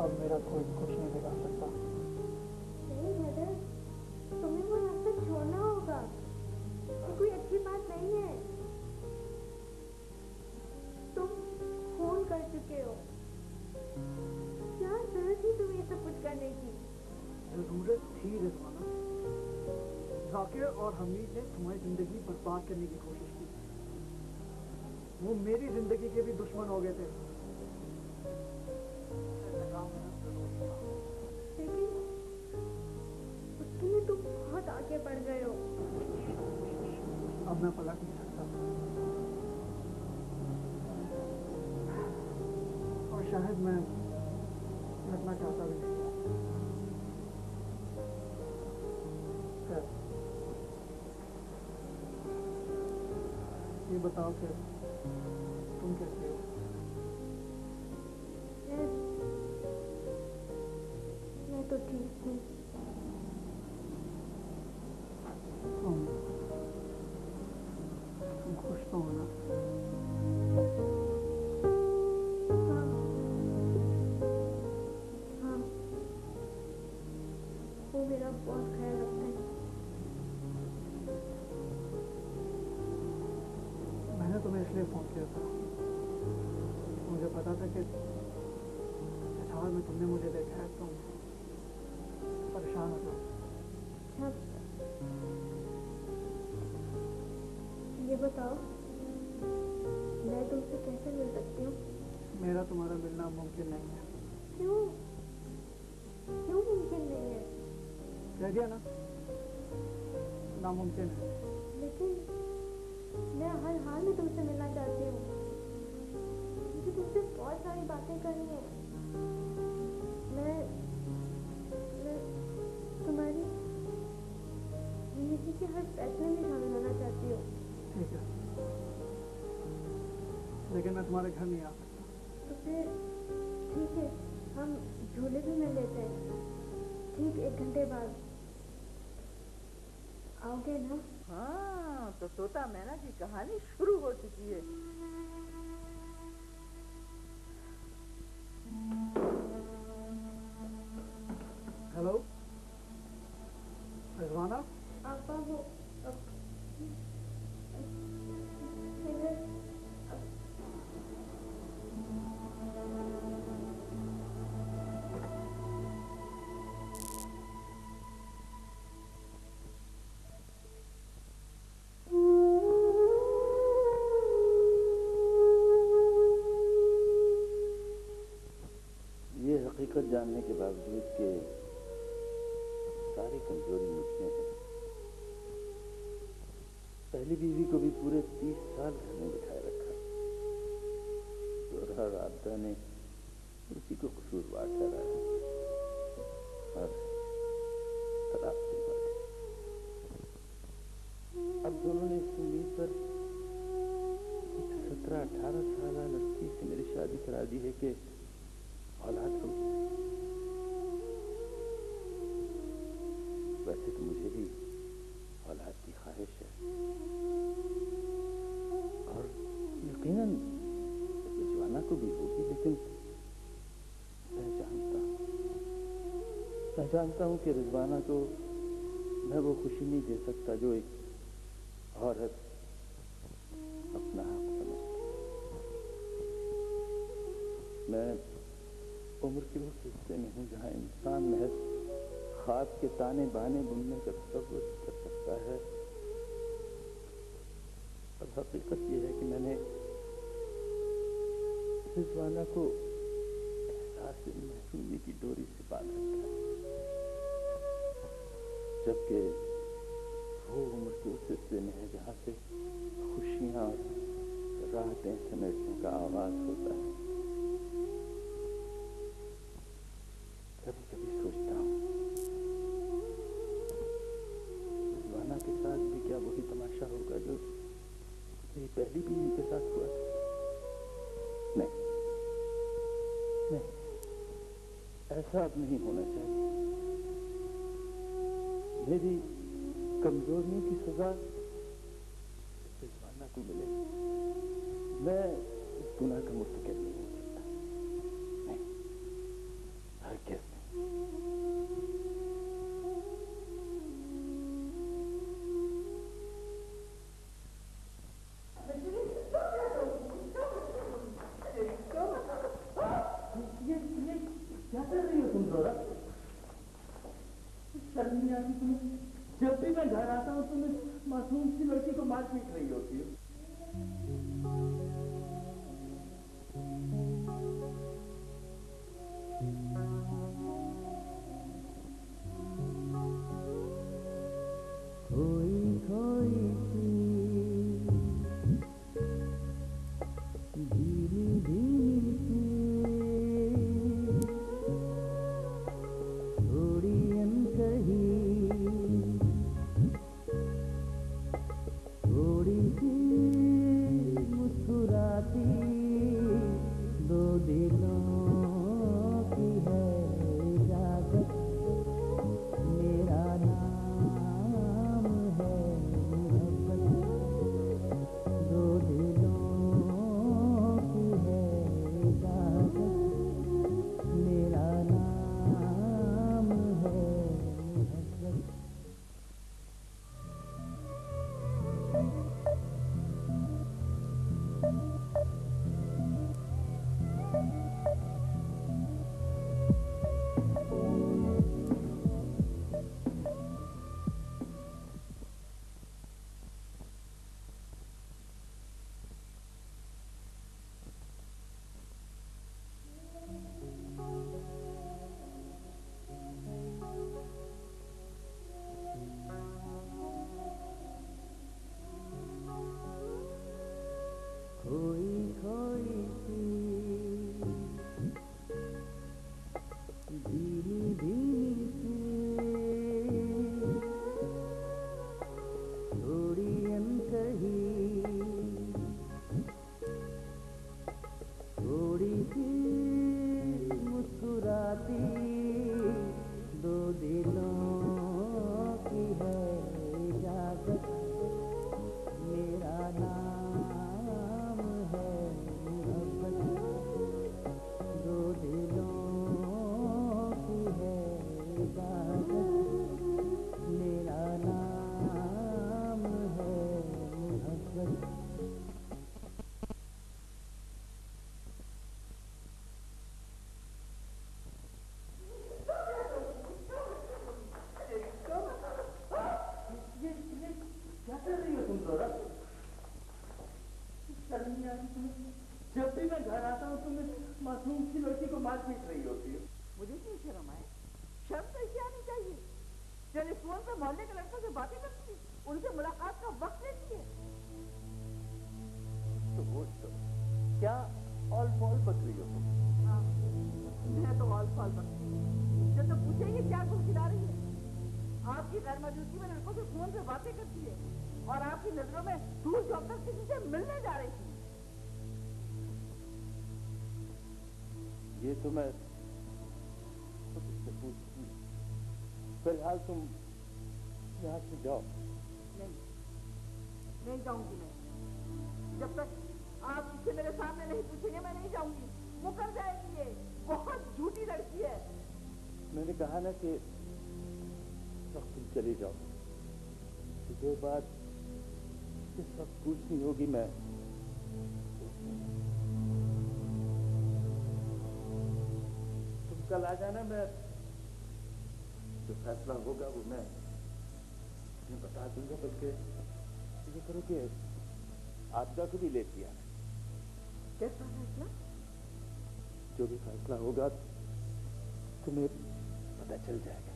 अब मेरा कोई कुछ नहीं बिगाड़ सकता। नहीं ब्रदर, तुम्हें वो रास्ता छोड़ना होगा। ये कोई अच्छी बात नहीं है। तुम खून कर चुके हो। क्या जरूरत थी तुम्हें ये सब कुछ करने की? जरूरत थी रिजवाना। जाकिर और हमीद ने तुम्हारी जिंदगी बर्बाद करने की कोशिश की। वो मेरी जिंदगी के भी दुश्मन हो गए थे। लेकिन उसके लिए तुम बहुत आगे बढ़ गए हो। अब मैं पलट नहीं सकता और शायद मैं लड़ना चाहता भी नहीं। ये बताओ फिर तुम कैसे हो? मैं तो ठीक हूँ। तुम खुश तो हो ना? हाँ, वो मेरा बहुत ख्याल रखता है। मैंने तुम्हें इसलिए फोन किया था, मुझे पता था कि इस हाल में तुमने मुझे देखा है, तुम परेशान हो जाओ। ये बताओ, मैं तुमसे कैसे मिल सकती हूँ? मेरा तुम्हारा मिलना मुमकिन नहीं है। क्यों? क्यों मुमकिन नहीं है? कह दिया ना, नामुमकिन है। लेकिन मैं हर हाल में तुमसे मिलना चाहती हूँ। मुझे तुमसे बहुत सारी बातें करनी है। मैं तुम्हारी जिंदगी के हर फैसले में शामिल होना चाहती हूँ। ठीक है, लेकिन मैं तुम्हारे घर नहीं आ सकता। तो फिर ठीक है, हम झूले भी मिल लेते हैं। ठीक 1 घंटे बाद आओगे ना? हाँ, तो तोता मैना की कहानी शुरू हो चुकी है। हेलो रिजवाना। आपा वो हकीकत जानने के बावजूद कि सारी कमजोरी मुझमें है। पहली बीवी को भी पूरे 30 साल घर में बिठाए रखा। जोरा राबता ने उसी को कसूरवार ठहराया और तलाक दिलवा दी। अब दोनों ने इस उम्मीद पर एक 17-18 साल लड़की से मेरी शादी करा दी है कि औलाद होगी। वैसे तो मुझे भी औलाद की ख्वाहिश है और यकीनन रिजवाना को भी होगी, लेकिन मैं जानता हूं कि रिजवाना को मैं वो खुशी नहीं दे सकता जो एक औरत अपना हक समझती। मैं उम्र के उस हिस्से में हूं जहां इंसान महज ख्वाब के ताने बाने बुनने का तसव्वुर कर सकता है, और हकीकत यह है कि मैंने रिजवाना को एहसास महसूमी की डोरी से बांध रखा है, जबकि वो उम्र के उस हिस्से में है जहां से खुशियां और राहतें समेटने का आगाज होता है। कभी कभी सोचता हूं रिजवाना के साथ भी क्या वही तमाशा होगा जो मेरी पहली बीवी के साथ हुआ था। नहीं, ऐसा अब नहीं होना चाहिए। मेरी कमजोरियों की सजा रिजवाना को मिले, मैं इस गुनाह का मुर्तकिब नहीं हो सकता। क्या कर रही हो तुम जोरा? शर्म नहीं आती तुम्हें? जब भी मैं घर आता हूँ तुम इस मासूम सी लड़की को मार पीट रही होती हो। खोई खोई सी धीमी धीमी सी थोड़ी अनकही थोड़ी सी मुस्कुराती दो दिलों की है इजाजत मेरा नाम है मोहब्बत दो दिलों की है इजाजत मेरा नाम है मोहब्बत खोई खोई सी धीमी धीमी सी थोड़ी अनकही थोड़ी सी मुस्कुराती दो दिलों की है इजाजत मेरा नाम है मोहब्बत दो दिलों की है इजाजत मेरा नाम है मोहब्बत क्या कर रही हो तुम जोरा? शर्म नहीं आती तुम्हें? जब भी मैं घर आता हूँ तुम इस मासूम सी लड़की को मार पीट रही होती हो। मुझे क्यों शर्म आए? शर्म तो इसे आनी चाहिए। टेलीफोन पे मोहल्ले के लड़कों से बातें करती है, उनसे मुलाकात का वक्त लेती है। तो क्या ऑल बॉल बक रही हो तुम? हाँ, मैं तो ऑल फॉल बकती हूँ। जब तो पूछेंगे क्या कुछ खिला रही है? आपकी गैर मौजूदगी में लड़कों से फोन पे बातें करती है और आपकी नजरों में दूर जाकर किसी से मिलने जा रही थी। ये तो मैं खुद से पूछती हूँ। फिलहाल तुम यहाँ से जाओ। नहीं जाऊंगी मैं। जब तक आप इससे मेरे सामने नहीं पूछेंगे मैं नहीं जाऊंगी। मुकर जाएगी ये। बहुत झूठी लड़की है। मैंने कहा ना कि वक्त तुम चली जाओ, तो जो बात जिस वक्त पूछनी होगी मैं तुम कल आ जाना। मैं जो फैसला होगा वो मैं तुम्हें बता दूंगा। बल्कि ये करो कि आपदा को भी लेती आना। कैसा फैसला? जो भी फैसला होगा तुम्हें पता चल जाएगा।